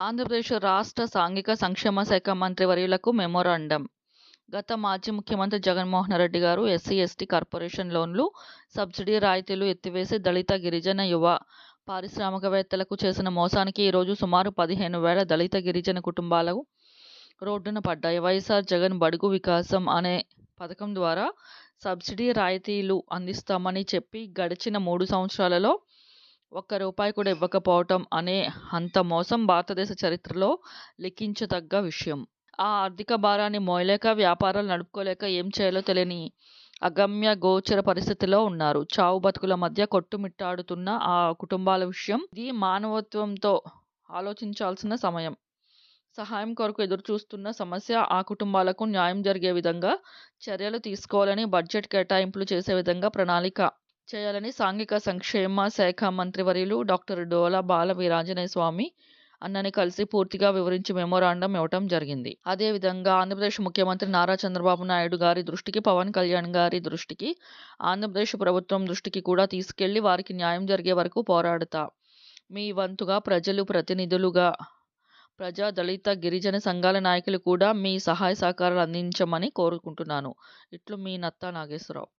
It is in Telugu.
ఆంధ్రప్రదేశ్ రాష్ట్ర సాంఘిక సంక్షేమ శాఖ మంత్రివర్యులకు మెమోరాండం. గత మాజీ ముఖ్యమంత్రి జగన్మోహన్ రెడ్డి గారు ఎస్సీ, ఎస్టీ కార్పొరేషన్ లోన్లు, సబ్సిడీ రాయితీలు ఎత్తివేసి దళిత, గిరిజన, యువ పారిశ్రామికవేత్తలకు చేసిన మోసానికి ఈరోజు సుమారు 15,000 దళిత, గిరిజన కుటుంబాలు రోడ్డున పడ్డాయి. వైఎస్ఆర్ జగన్ బడుగు వికాసం అనే పథకం ద్వారా సబ్సిడీ రాయితీలు అందిస్తామని చెప్పి గడిచిన 3 సంవత్సరాలలో ఒక్క రూపాయి కూడా ఇవ్వకపోవటం అనే అంత మోసం భారతదేశ చరిత్రలో లిఖించదగ్గ విషయం. ఆ ఆర్థిక భారాన్ని మోయలేక, వ్యాపారాలు నడుపుకోలేక ఏం చేయాలో తెలియని అగమ్య గోచర పరిస్థితిలో ఉన్నారు. చావు బతుకుల మధ్య కొట్టుమిట్టాడుతున్న ఆ కుటుంబాల విషయం ఇది. మానవత్వంతో ఆలోచించాల్సిన సమయం. సహాయం కొరకు ఎదురుచూస్తున్న సమస్య. ఆ కుటుంబాలకు న్యాయం జరిగే విధంగా చర్యలు తీసుకోవాలని, బడ్జెట్ కేటాయింపులు చేసే విధంగా ప్రణాళిక చేయాలని సాంఘిక సంక్షేమ శాఖ మంత్రివర్యులు డాక్టర్ డోలా బాల వీరాంజనేయ స్వామి అన్నని కలిసి పూర్తిగా వివరించి మెమోరాండం ఇవ్వటం జరిగింది. అదేవిధంగా ఆంధ్రప్రదేశ్ ముఖ్యమంత్రి నారా చంద్రబాబు నాయుడు గారి దృష్టికి, పవన్ కళ్యాణ్ గారి దృష్టికి, ఆంధ్రప్రదేశ్ ప్రభుత్వం దృష్టికి కూడా తీసుకెళ్లి వారికి న్యాయం జరిగే వరకు పోరాడతా. మీ వంతుగా ప్రజలు ప్రతినిధులుగా ప్రజా, దళిత, గిరిజన సంఘాల నాయకులు కూడా మీ సహాయ సహకారాలు అందించమని కోరుకుంటున్నాను. ఇట్లు మీ నత్తా నాగేశ్వరరావు.